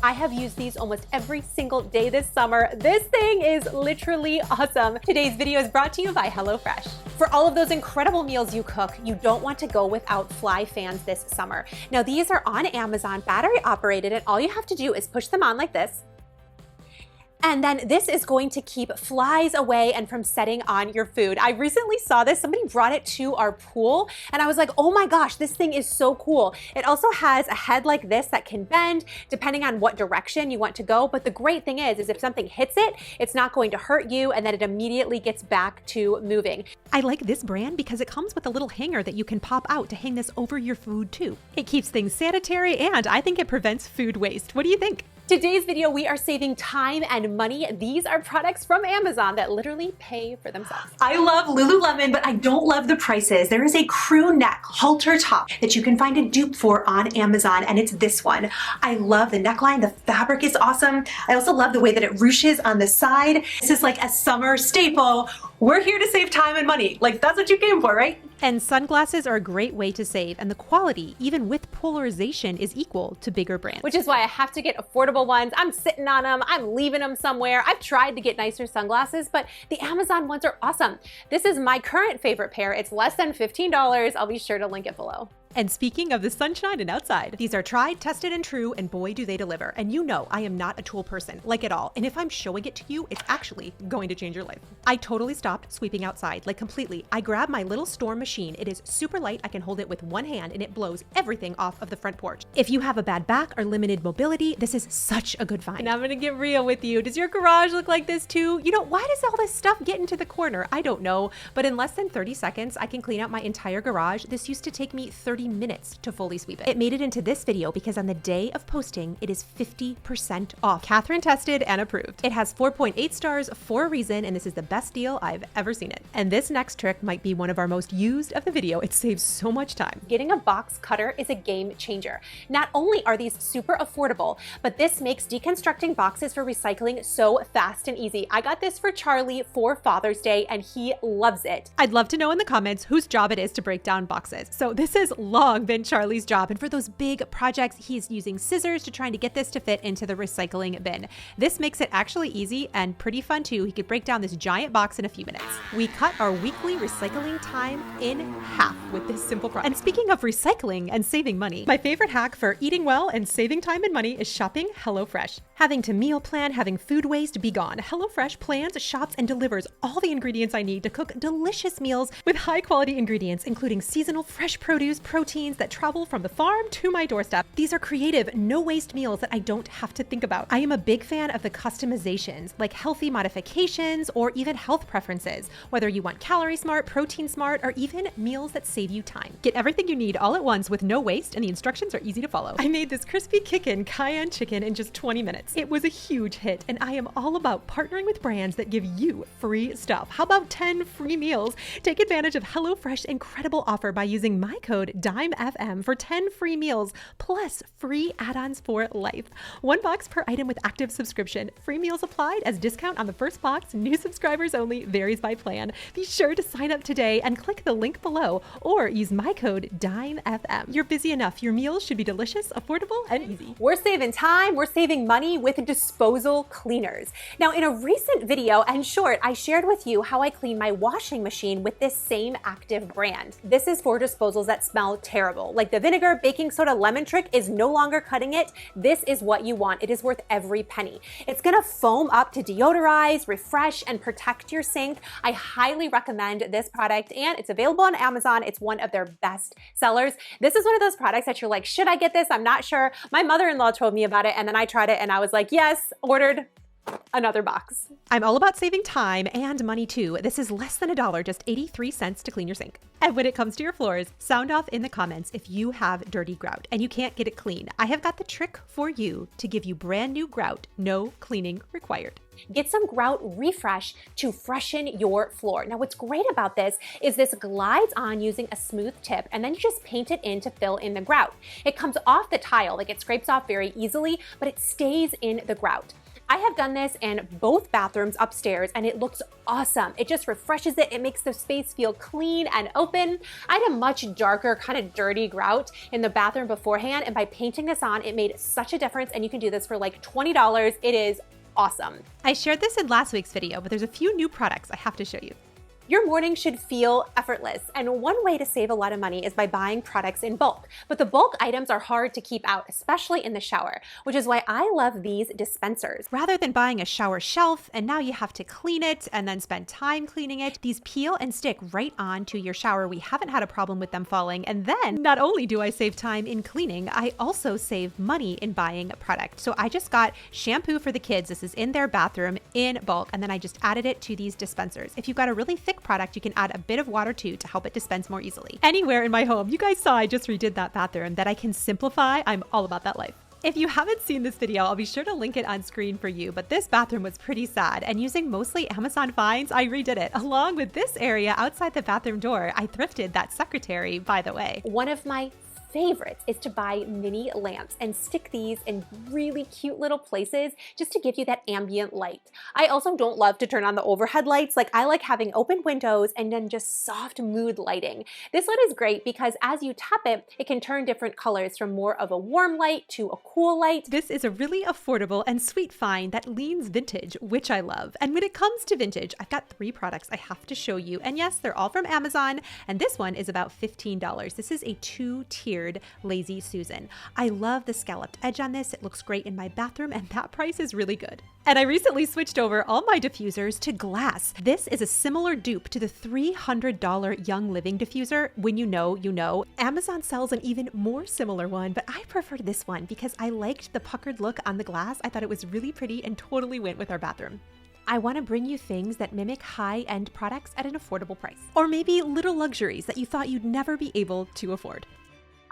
I have used these almost every single day this summer. This thing is literally awesome. Today's video is brought to you by HelloFresh. For all of those incredible meals you cook, you don't want to go without fly fans this summer. Now these are on Amazon, battery operated, and all you have to do is push them on like this. And then this is going to keep flies away and from setting on your food. I recently saw this, somebody brought it to our pool and I was like, oh my gosh, this thing is so cool. It also has a head like this that can bend depending on what direction you want to go. But the great thing is if something hits it, it's not going to hurt you and then it immediately gets back to moving. I like this brand because it comes with a little hanger that you can pop out to hang this over your food too. It keeps things sanitary and I think it prevents food waste. What do you think? Today's video, we are saving time and money. These are products from Amazon that literally pay for themselves. I love Lululemon, but I don't love the prices. There is a crew neck halter top that you can find a dupe for on Amazon, and it's this one. I love the neckline. The fabric is awesome. I also love the way that it ruches on the side. This is like a summer staple. We're here to save time and money. Like, that's what you came for, right? And sunglasses are a great way to save, and the quality, even with polarization, is equal to bigger brands. Which is why I have to get affordable ones. I'm sitting on them, I'm leaving them somewhere. I've tried to get nicer sunglasses, but the Amazon ones are awesome. This is my current favorite pair. It's less than $15. I'll be sure to link it below. And speaking of the sunshine and outside, these are tried, tested, and true, and boy, do they deliver. And you know I am not a tool person, like at all. And if I'm showing it to you, it's actually going to change your life. I totally stopped sweeping outside, like completely. I grabbed my little storm machine. It is super light. I can hold it with one hand, and it blows everything off of the front porch. If you have a bad back or limited mobility, this is such a good find. And I'm gonna get real with you. Does your garage look like this too? You know, why does all this stuff get into the corner? I don't know, but in less than 30 seconds, I can clean out my entire garage. This used to take me 30 minutes to fully sweep it. It made it into this video because on the day of posting, it is 50% off. Kathryn tested and approved. It has 4.8 stars for a reason, and this is the best deal I've ever seen it. And this next trick might be one of our most used of the video. It saves so much time. Getting a box cutter is a game changer. Not only are these super affordable, but this makes deconstructing boxes for recycling so fast and easy. I got this for Charlie for Father's Day, and he loves it. I'd love to know in the comments whose job it is to break down boxes. So this has long been Charlie's job, and for those big projects, he's using scissors to trying to get this to fit into the recycling bin. This makes it actually easy and pretty fun too. He could break down this giant box in a few minutes. We cut our weekly recycling time in half with this simple product. And speaking of recycling and saving money, my favorite hack for eating well and saving time and money is shopping HelloFresh. Having to meal plan, having food waste be gone, HelloFresh plans, shops, and delivers all the ingredients I need to cook delicious meals with high quality ingredients, including seasonal fresh produce, proteins that travel from the farm to my doorstep. These are creative, no waste meals that I don't have to think about. I am a big fan of the customizations, like healthy modifications or even health preferences, whether you want calorie smart, protein smart, or even meals that save you time. Get everything you need all at once with no waste, and the instructions are easy to follow. I made this crispy kickin' cayenne chicken in just 20 minutes. It was a huge hit, and I am all about partnering with brands that give you free stuff. How about 10 free meals? Take advantage of HelloFresh's incredible offer by using my code DIMEFM for 10 free meals plus free add-ons for life. 1 box per item with active subscription. Free meals applied as discount on the first box. New subscribers only, varies by plan. Be sure to sign up today and click the link below or use my code DIMEFM. You're busy enough. Your meals should be delicious, affordable, and easy. We're saving time, we're saving money with disposal cleaners. Now, in a recent video and short, I shared with you how I clean my washing machine with this same active brand. This is for disposals that smell terrible. Like the vinegar, baking soda, lemon trick is no longer cutting it. This is what you want. It is worth every penny. It's gonna foam up to deodorize, refresh, and protect your sink. I highly recommend this product, and it's available on Amazon. It's one of their best sellers. This is one of those products that you're like, should I get this? I'm not sure. My mother-in-law told me about it, and then I tried it, and I was like, yes, ordered another box. I'm all about saving time and money too. This is less than $1, just 83 cents to clean your sink. And when it comes to your floors, sound off in the comments if you have dirty grout and you can't get it clean. I have got the trick for you to give you brand new grout, no cleaning required. Get some Grout Refresh to freshen your floor. Now what's great about this is this glides on using a smooth tip, and then you just paint it in to fill in the grout. It comes off the tile, like it scrapes off very easily, but it stays in the grout. I have done this in both bathrooms upstairs and it looks awesome. It just refreshes it. It makes the space feel clean and open. I had a much darker, kind of dirty grout in the bathroom beforehand, and by painting this on, it made such a difference, and you can do this for like $20. It is awesome. I shared this in last week's video, but there's a few new products I have to show you. Your morning should feel effortless, and one way to save a lot of money is by buying products in bulk. But the bulk items are hard to keep out, especially in the shower, which is why I love these dispensers. Rather than buying a shower shelf and now you have to clean it and then spend time cleaning it, these peel and stick right onto your shower. We haven't had a problem with them falling. And then not only do I save time in cleaning, I also save money in buying a product. So I just got shampoo for the kids. This is in their bathroom in bulk, and then I just added it to these dispensers. If you've got a really thick product, you can add a bit of water too to help it dispense more easily. Anywhere in my home, you guys saw I just redid that bathroom, that I can simplify. I'm all about that life. If you haven't seen this video, I'll be sure to link it on screen for you, but this bathroom was pretty sad, and using mostly Amazon finds, I redid it. Along with this area outside the bathroom door, I thrifted that secretary, by the way. One of my favorites is to buy mini lamps and stick these in really cute little places just to give you that ambient light. I also don't love to turn on the overhead lights. Like, I like having open windows and then just soft mood lighting. This one is great because as you tap it, it can turn different colors from more of a warm light to a cool light. This is a really affordable and sweet find that leans vintage, which I love. And when it comes to vintage, I've got 3 products I have to show you. And yes, they're all from Amazon, and this one is about $15. This is a 2-tiered Lazy Susan. I love the scalloped edge on this. It looks great in my bathroom, and that price is really good. And I recently switched over all my diffusers to glass. This is a similar dupe to the $300 Young Living diffuser. When you know, you know. Amazon sells an even more similar one, but I preferred this one because I liked the puckered look on the glass. I thought it was really pretty and totally went with our bathroom. I want to bring you things that mimic high-end products at an affordable price. Or maybe little luxuries that you thought you'd never be able to afford.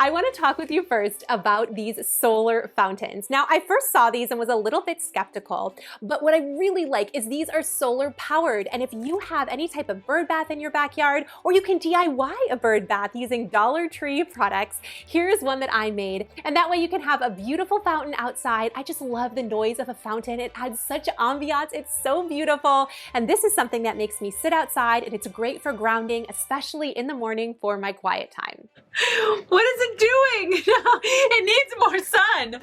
I want to talk with you first about these solar fountains. Now, I first saw these and was a little bit skeptical, but what I really like is these are solar powered. And if you have any type of bird bath in your backyard, or you can DIY a bird bath using Dollar Tree products, here's one that I made. And that way you can have a beautiful fountain outside. I just love the noise of a fountain. It adds such ambiance. It's so beautiful. And this is something that makes me sit outside, and it's great for grounding, especially in the morning for my quiet time. What is it doing? It needs more sun.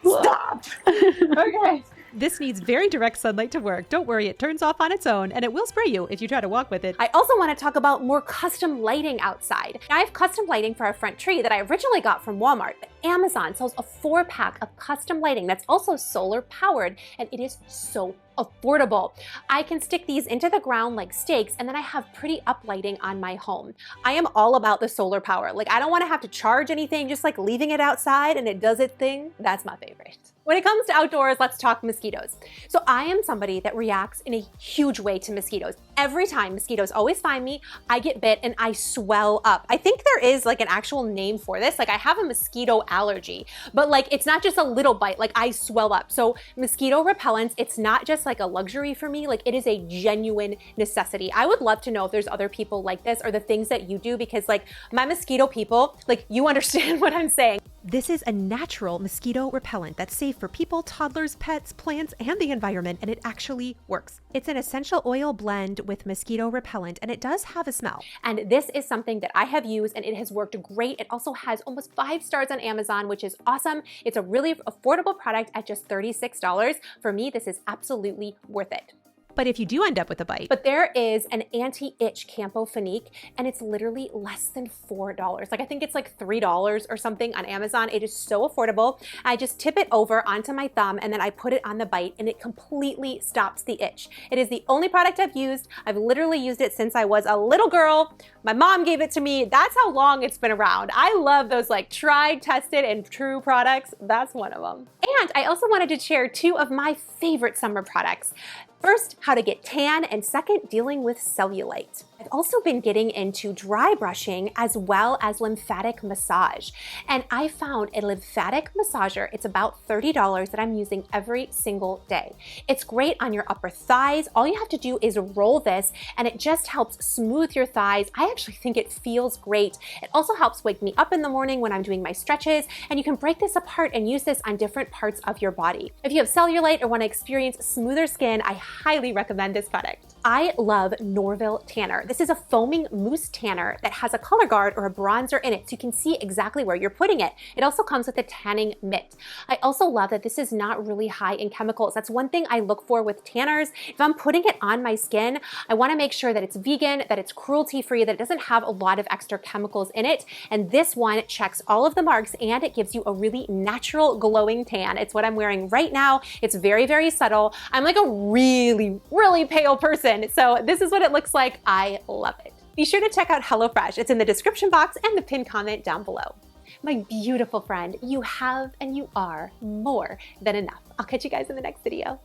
Stop. Okay. This needs very direct sunlight to work. Don't worry, it turns off on its own, and it will spray you if you try to walk with it. I also want to talk about more custom lighting outside. Now, I have custom lighting for our front tree that I originally got from Walmart, but Amazon sells a 4-pack of custom lighting that's also solar powered, and it is so affordable. I can stick these into the ground like stakes, and then I have pretty uplighting on my home. I am all about the solar power. Like, I don't want to have to charge anything, just like leaving it outside and it does its thing. That's my favorite. When it comes to outdoors, let's talk mosquitoes. So I am somebody that reacts in a huge way to mosquitoes. Every time mosquitoes always find me, I get bit and I swell up. I think there is like an actual name for this. Like, I have a mosquito allergy, but like, it's not just a little bite, like I swell up. So mosquito repellents, it's not just like a luxury for me, like it is a genuine necessity. I would love to know if there's other people like this or the things that you do, because like my mosquito people, like you understand what I'm saying. This is a natural mosquito repellent that's safe for people, toddlers, pets, plants, and the environment, and it actually works. It's an essential oil blend with mosquito repellent, and it does have a smell. And this is something that I have used, and it has worked great. It also has almost 5 stars on Amazon, which is awesome. It's a really affordable product at just $36. For me, this is absolutely worth it. But if you do end up with a bite. But there is an anti-itch Campofinique, and it's literally less than $4. Like, I think it's like $3 or something on Amazon. It is so affordable. I just tip it over onto my thumb, and then I put it on the bite, and it completely stops the itch. It is the only product I've used. I've literally used it since I was a little girl. My mom gave it to me. That's how long it's been around. I love those like tried, tested, and true products. That's one of them. And I also wanted to share 2 of my favorite summer products. First, how to get tan, and second, dealing with cellulite. I've also been getting into dry brushing as well as lymphatic massage. And I found a lymphatic massager. It's about $30 that I'm using every single day. It's great on your upper thighs. All you have to do is roll this and it just helps smooth your thighs. I actually think it feels great. It also helps wake me up in the morning when I'm doing my stretches, and you can break this apart and use this on different parts of your body. If you have cellulite or want to experience smoother skin, I highly recommend this product. I love Norville Tanner. This is a foaming mousse tanner that has a color guard or a bronzer in it so you can see exactly where you're putting it. It also comes with a tanning mitt. I also love that this is not really high in chemicals. That's one thing I look for with tanners. If I'm putting it on my skin, I want to make sure that it's vegan, that it's cruelty-free, that it doesn't have a lot of extra chemicals in it. And this one checks all of the marks and it gives you a really natural glowing tan. It's what I'm wearing right now. It's very, very subtle. I'm like a really, really pale person. So this is what it looks like. I love it. Be sure to check out HelloFresh. It's in the description box and the pinned comment down below. My beautiful friend, you have and you are more than enough. I'll catch you guys in the next video. All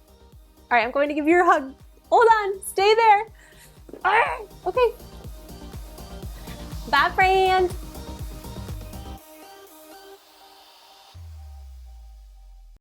right, I'm going to give you a hug. Hold on, stay there. Okay. Bye, friend.